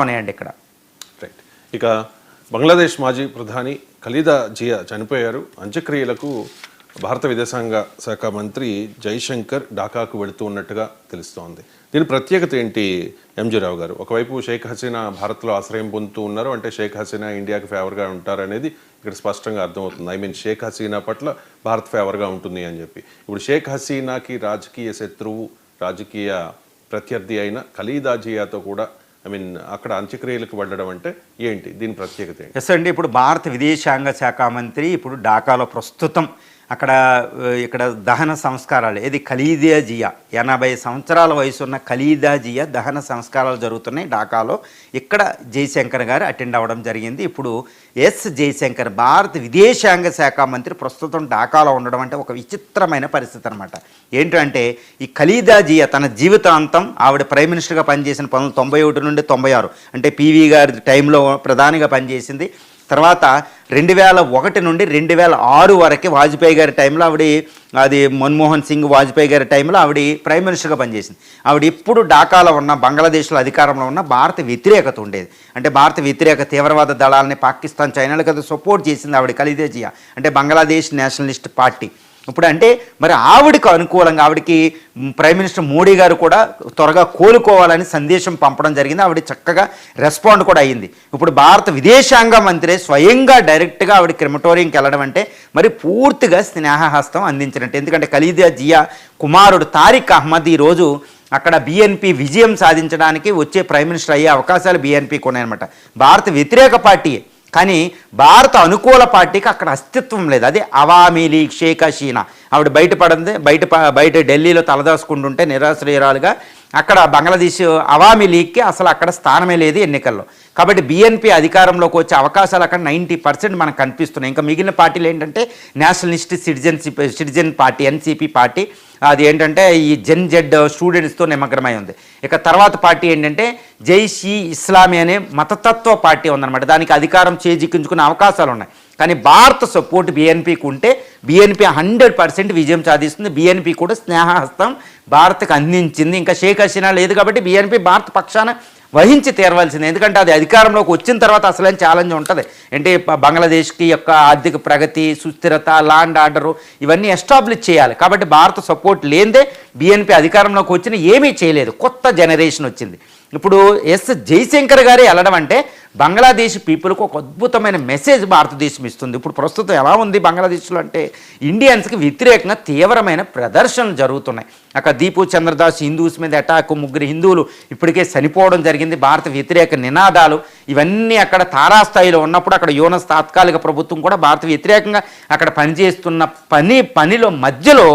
ఉన్నాయండి ఇక్కడ. రైట్. ఇక బంగ్లాదేశ్ మాజీ ప్రధాని ఖలీదా జియా చనిపోయారు. అంత్యక్రియలకు భారత విదేశాంగ శాఖ మంత్రి జైశంకర్ ఢాకాకు వెళుతూ ఉన్నట్టుగా తెలుస్తోంది. దీని ప్రత్యేకత ఏంటి ఎంజీ రావు గారు? ఒకవైపు షేక్ హసీనా భారత్లో ఆశ్రయం పొందుతూ ఉన్నారు, అంటే షేక్ హసీనా ఇండియాకి ఫేవర్గా ఉంటారనేది ఇక్కడ స్పష్టంగా అర్థమవుతుంది. ఐ మీన్ షేక్ హసీనా పట్ల భారత్ ఫేవర్గా ఉంటుంది అని చెప్పి. ఇప్పుడు షేక్ హసీనాకి రాజకీయ శత్రువు, రాజకీయ ప్రత్యర్థి అయిన ఖలీదా జియాతో కూడా అక్కడ అంత్యక్రియలకు వెళ్ళడం అంటే ఏంటి, దీని ప్రత్యేకత ఏంటి? ఎస్ అండి, ఇప్పుడు భారత విదేశాంగ శాఖ మంత్రి ఇప్పుడు ఢాకాలో ప్రస్తుతం ఇక్కడ దహన సంస్కారాలు ఏది ఖలీదా జియా 80 సంవత్సరాల వయసున్న ఖలీదా జియా దహన సంస్కారాలు జరుగుతున్నాయి ఢాకాలో. ఇక్కడ జైశంకర్ గారు అటెండ్ అవ్వడం జరిగింది. ఇప్పుడు జైశంకర్ భారత విదేశాంగ శాఖ మంత్రి ప్రస్తుతం ఢాకాలో ఉండడం అంటే ఒక విచిత్రమైన పరిస్థితి అనమాట. ఏంటంటే ఈ ఖలీదా జియా తన జీవితాంతం ఆవిడ ప్రైమ్ మినిస్టర్గా పనిచేసిన 1991 నుండి 96 అంటే పివి గారి టైంలో ప్రధానిగా పనిచేసింది. తర్వాత 2001 నుండి 2006 వరకు వాజ్పేయి గారి టైంలో అది మన్మోహన్ సింగ్ వాజ్పేయి గారి టైంలో ఆవిడ ప్రైమ్ మినిస్టర్గా పనిచేసింది. ఆవిడ ఇప్పుడు ఢాకాలో ఉన్న బంగ్లాదేశ్లో అధికారంలో ఉన్న భారత వ్యతిరేకత ఉండేది. అంటే భారత వ్యతిరేక తీవ్రవాద దళాలని పాకిస్తాన్ చైనాలకు అది సపోర్ట్ చేసింది ఆవిడ ఖలీదా జియా, అంటే బంగ్లాదేశ్ నేషనలిస్ట్ పార్టీ. ఇప్పుడు అంటే మరి ఆవిడకు అనుకూలంగా ఆవిడకి ప్రైమ్ మినిస్టర్ మోడీ గారు కూడా త్వరగా కోలుకోవాలని సందేశం పంపడం జరిగింది. ఆవిడ చక్కగా రెస్పాండ్ కూడా అయ్యింది. ఇప్పుడు భారత విదేశాంగ మంత్రి స్వయంగా డైరెక్ట్గా ఆవిడ క్రిమటోరియంకి వెళ్ళడం అంటే మరి పూర్తిగా స్నేహహస్తం అందించినట్టు. ఎందుకంటే ఖలీదా జియా కుమారుడు తారిక్ అహ్మద్ ఈరోజు అక్కడ బీఎన్పీ విజయం సాధించడానికి వచ్చే ప్రైమ్ మినిస్టర్ అయ్యే అవకాశాలు బీఎన్పీకి ఉన్నాయన్నమాట. భారత వ్యతిరేక పార్టీయే, కానీ భారత అనుకూల పార్టీకి అక్కడ అస్తిత్వం లేదు. అదే అవామీ లీగ్ షేక్ హసీనా ఆవిడ బయట ఢిల్లీలో తలదాచుకుంటుంటే నిరాశ్రయురాలుగా అక్కడ బంగ్లాదేశ్ అవామీ లీగ్కి అసలు అక్కడ స్థానమే లేదు ఎన్నికల్లో. కాబట్టి బీఎన్పీ అధికారంలోకి వచ్చే అవకాశాలు అక్కడ 90% మనకు కనిపిస్తున్నాయి. ఇంకా మిగిలిన పార్టీలు ఏంటంటే Nationalist citizen party NCP party, అది ఏంటంటే ఈ జెడ్ స్టూడెంట్స్తో నిమగ్నమై ఉంది. ఇక తర్వాత పార్టీ ఏంటంటే జైష్ ఈ ఇస్లామీ అనే మతతత్వ పార్టీ ఉందన్నమాట. దానికి అధికారం చేజిక్కించుకునే అవకాశాలు ఉన్నాయి. కానీ భారత సపోర్ట్ బీఎన్పీకి ఉంటే బీఎన్పీ 100% విజయం సాధిస్తుంది. బీఎన్పీ కూడా స్నేహహస్తం భారత్కి అందించింది. ఇంకా షేక్ హసీనా లేదు కాబట్టి బీఎన్పీ భారత పక్షాన వహించి తీరవలసింది. ఎందుకంటే అది అధికారంలోకి వచ్చిన తర్వాత అసలైన ఛాలెంజ్ ఉంటుంది. అంటే బంగ్లాదేశ్కి యొక్క ఆర్థిక ప్రగతి, సుస్థిరత, లా అండ్ ఆర్డరు ఇవన్నీ ఎస్టాబ్లిష్ చేయాలి. కాబట్టి భారత సపోర్ట్ లేనిదే బీఎన్పీ అధికారంలోకి వచ్చిన ఏమీ చేయలేదు. కొత్త జనరేషన్ వచ్చింది. ఇప్పుడు జైశంకర్ గారే వెళ్ళడం అంటే బంగ్లాదేశ్ పీపుల్కి ఒక అద్భుతమైన మెసేజ్ భారతదేశం ఇస్తుంది. ఇప్పుడు ప్రస్తుతం ఎలా ఉంది బంగ్లాదేశ్లో అంటే ఇండియన్స్కి వ్యతిరేకంగా తీవ్రమైన ప్రదర్శనలు జరుగుతున్నాయి. అక్కడ దీపు చంద్రదాస్ హిందూస్ మీద అటాక్, 3 హిందువులు ఇప్పటికే చనిపోవడం జరిగింది. భారత వ్యతిరేక నినాదాలు ఇవన్నీ అక్కడ తారాస్థాయిలో ఉన్నప్పుడు అక్కడ యూనస్ తాత్కాలిక ప్రభుత్వం కూడా భారత వ్యతిరేకంగా అక్కడ పనిచేస్తున్న పనిలో మధ్యలో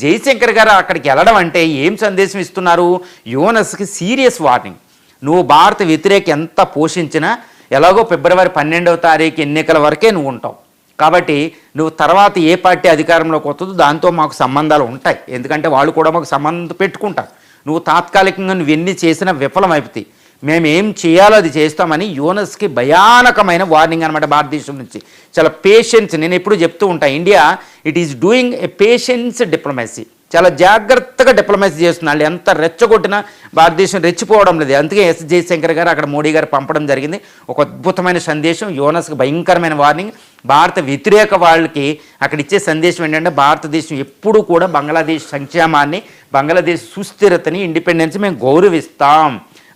జైశంకర్ గారు అక్కడికి వెళ్ళడం అంటే ఏం సందేశం ఇస్తున్నారు? యూనస్కి సీరియస్ వార్నింగ్. నువ్వు భారత వ్యతిరేక ఎంత పోషించినా ఎలాగో ఫిబ్రవరి 12వ తారీఖు ఎన్నికల వరకే నువ్వు ఉంటావు. కాబట్టి నువ్వు తర్వాత ఏ పార్టీ అధికారంలోకి వస్తుందో దాంతో మాకు సంబంధాలు ఉంటాయి. ఎందుకంటే వాళ్ళు కూడా మాకు సంబంధం పెట్టుకుంటారు. నువ్వు తాత్కాలికంగా నువ్వు ఎన్ని చేసినా విఫలమైపోతాయి. మేము ఏం చేయాలో అది చేస్తామని యూనస్కి భయానకమైన వార్నింగ్ అనమాట భారతదేశం నుంచి. చాలా పేషెన్స్, నేను ఎప్పుడు చెప్తూ ఉంటాను, India it is doing a patience diplomacy. చాలా జాగ్రత్తగా డిప్లొమసీ చేస్తున్నారు. ఎంత రెచ్చగొట్టినా భారతదేశం రెచ్చిపోవడం లేదు. అందుకే జైశంకర్ గారు అక్కడ మోడీ గారు పంపడం జరిగింది. ఒక అద్భుతమైన సందేశం, యూనస్కి భయంకరమైన వార్నింగ్. భారత వ్యతిరేక వాళ్ళకి అక్కడ ఇచ్చే సందేశం ఏంటంటే భారతదేశం ఎప్పుడూ కూడా బంగ్లాదేశ్ సంక్షేమాన్ని, బంగ్లాదేశ్ సుస్థిరతని, ఇండిపెండెన్స్ మేము గౌరవిస్తాం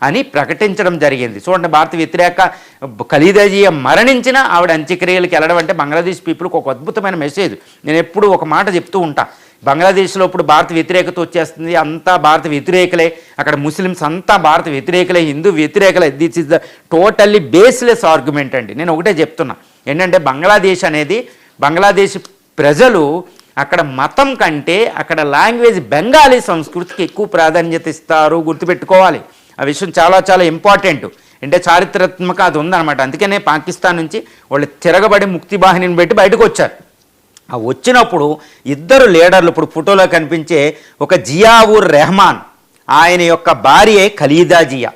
అని ప్రకటించడం జరిగింది. చూడండి, భారత వ్యతిరేక ఖలీదా జియా మరణించిన ఆవిడ అంత్యక్రియలకు వెళ్ళడం అంటే బంగ్లాదేశ్ పీపుల్కి ఒక అద్భుతమైన మెసేజ్. నేను ఎప్పుడు ఒక మాట చెప్తూ ఉంటా, బంగ్లాదేశ్లో ఇప్పుడు భారత వ్యతిరేకత వచ్చేస్తుంది, అంతా భారత వ్యతిరేకలే, అక్కడ ముస్లిమ్స్ అంతా భారత వ్యతిరేకలే, హిందూ వ్యతిరేకలే. This is the totally baseless argument అండి. నేను ఒకటే చెప్తున్నా ఏంటంటే బంగ్లాదేశ్ ప్రజలు అక్కడ మతం కంటే అక్కడ లాంగ్వేజ్ బెంగాలీ సంస్కృతికి ఎక్కువ ప్రాధాన్యత ఇస్తారు. గుర్తుపెట్టుకోవాలి, ఆ విషయం చాలా చాలా ఇంపార్టెంట్. అంటే చారిత్రాత్మక అది ఉందన్నమాట. అందుకనే పాకిస్తాన్ నుంచి వాళ్ళు తిరగబడి ముక్తి బాహినిని పెట్టి బయటకు వచ్చారు. ఆ వచ్చినప్పుడు ఇద్దరు లీడర్లు ఇప్పుడు ఫోటోలో కనిపించే ఒక జియావుర్ రెహమాన్, ఆయన యొక్క భార్యే ఖలీదా జియా.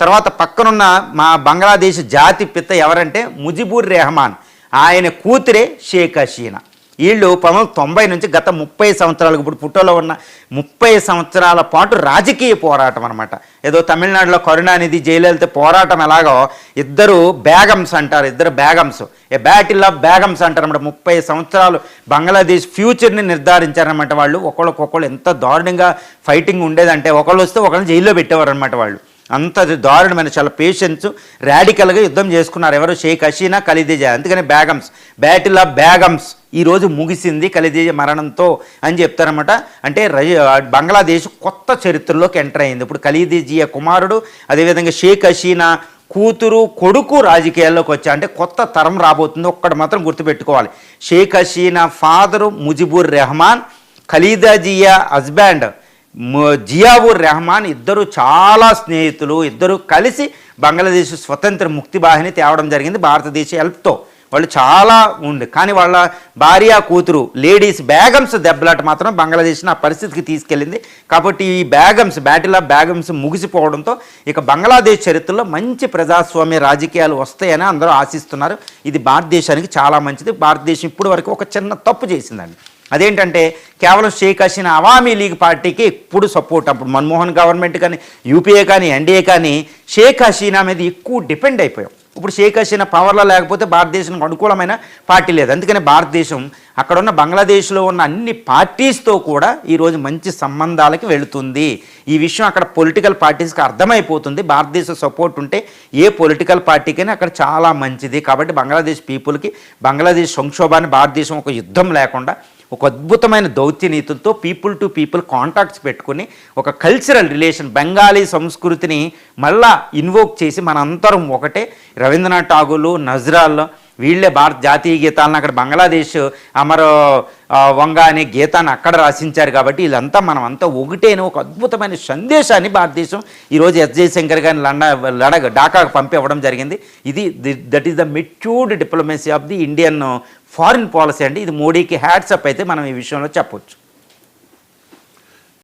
తర్వాత పక్కనున్న మా బంగ్లాదేశ్ జాతి పిత ఎవరంటే ముజిబుర్ రెహమాన్, ఆయన కూతురే షేక్ హసీనా. వీళ్ళు 1990 నుంచి గత 30 సంవత్సరాలకు ఇప్పుడు పుట్టోలో ఉన్న 30 సంవత్సరాల పాటు రాజకీయ పోరాటం అనమాట. ఏదో తమిళనాడులో కరుణానిధి జయలలిత పోరాటం ఎలాగో ఇద్దరు బేగమ్స్ అంటారు, ఇద్దరు బేగమ్స్, ఏ బ్యాటిల్ ఆఫ్ బేగమ్స్ అంటారు అనమాట. 30 సంవత్సరాలు బంగ్లాదేశ్ ఫ్యూచర్ని నిర్ధారించారనమాట వాళ్ళు. ఒకళ్ళకొకళ్ళు ఎంత దారుణంగా ఫైటింగ్ ఉండేదంటే ఒకళ్ళు వస్తే ఒకళ్ళని జైల్లో పెట్టేవారు అనమాట వాళ్ళు. అంత దారుణమైన చాలా పేషెన్స్ రాడికల్గా యుద్ధం చేసుకున్నారు. ఎవరు? షేక్ హసీనా, ఖలీదా జియా. అందుకని బేగమ్స్, బ్యాటిల్ ఆఫ్ బేగమ్స్ ఈరోజు ముగిసింది ఖలీదా జియా మరణంతో అని చెప్తారనమాట. అంటే బంగ్లాదేశ్ కొత్త చరిత్రలోకి ఎంటర్ అయింది. ఇప్పుడు ఖలీదా జియా కుమారుడు, అదేవిధంగా షేక్ హసీనా కూతురు, కొడుకు రాజకీయాల్లోకి వచ్చా. అంటే కొత్త తరం రాబోతుంది. ఒక్కటి మాత్రం గుర్తుపెట్టుకోవాలి, షేక్ హసీనా ఫాదరు ముజిబుర్ రెహమాన్, ఖలీదా జియా హస్బెండ్ జియావుర్ రెహమాన్ ఇద్దరు చాలా స్నేహితులు. ఇద్దరు కలిసి బంగ్లాదేశ్ స్వతంత్ర ముక్తి బాహిని తేవడం జరిగింది భారతదేశ హెల్ప్తో. వాళ్ళు చాలా ఉంది, కానీ వాళ్ళ భార్య కూతురు లేడీస్ బేగమ్స్ దెబ్బలాట మాత్రం బంగ్లాదేశ్ని ఆ పరిస్థితికి తీసుకెళ్ళింది. కాబట్టి ఈ బేగమ్స్, బ్యాటిల్ ఆఫ్ బేగమ్స్ ముగిసిపోవడంతో ఇక బంగ్లాదేశ్ చరిత్రలో మంచి ప్రజాస్వామ్య రాజకీయాలు వస్తాయని అందరూ ఆశిస్తున్నారు. ఇది భారతదేశానికి చాలా మంచిది. భారతదేశం ఇప్పటి వరకు ఒక చిన్న తప్పు చేసిందండి. అదేంటంటే కేవలం షేక్ హసీనా అవామీ లీగ్ పార్టీకి ఎప్పుడు సపోర్ట్. అప్పుడు మన్మోహన్ గవర్నమెంట్ కానీ, యూపీఏ కానీ, ఎన్డీఏ కానీ షేక్ హసీనా మీద ఎక్కువ డిపెండ్ అయిపోయాం. ఇప్పుడు షేక్ హసీనా పవర్లో లేకపోతే భారతదేశానికి అనుకూలమైన పార్టీ లేదు. అందుకని భారతదేశం అక్కడ ఉన్న బంగ్లాదేశ్లో ఉన్న అన్ని పార్టీస్తో కూడా ఈరోజు మంచి సంబంధాలకి వెళుతుంది. ఈ విషయం అక్కడ పొలిటికల్ పార్టీస్కి అర్థమైపోతుంది. భారతదేశ సపోర్ట్ ఉంటే ఏ పొలిటికల్ పార్టీకైనా అక్కడ చాలా మంచిది. కాబట్టి బంగ్లాదేశ్ పీపుల్కి, బంగ్లాదేశ్ సంక్షోభాన్ని భారతదేశం ఒక యుద్ధం లేకుండా ఒక అద్భుతమైన దౌత్య నీతులతో పీపుల్ టు పీపుల్ కాంటాక్ట్స్ పెట్టుకుని ఒక కల్చరల్ రిలేషన్, బెంగాలీ సంస్కృతిని మళ్ళా ఇన్వోక్ చేసి మనందరం ఒకటే. రవీంద్రనాథ్ ఠాగూర్, నజ్రాల్లో వీళ్ళే భారత జాతీయ గీతాలను అక్కడ బంగ్లాదేశ్ అమర వంగ అనే గీతాన్ని అక్కడ రాసించారు. కాబట్టి వీళ్ళంతా మనం అంతా ఒకటే అని ఒక అద్భుతమైన సందేశాన్ని భారతదేశం ఈరోజు ఎస్ జయశంకర్ గారిని ఢాకాకు పంపివ్వడం జరిగింది. ఇది that is the matured diplomacy of the Indian foreign policy అండి. ఇది మోడీకి హ్యాట్స్ అప్ అయితే మనం ఈ విషయంలో చెప్పొచ్చు.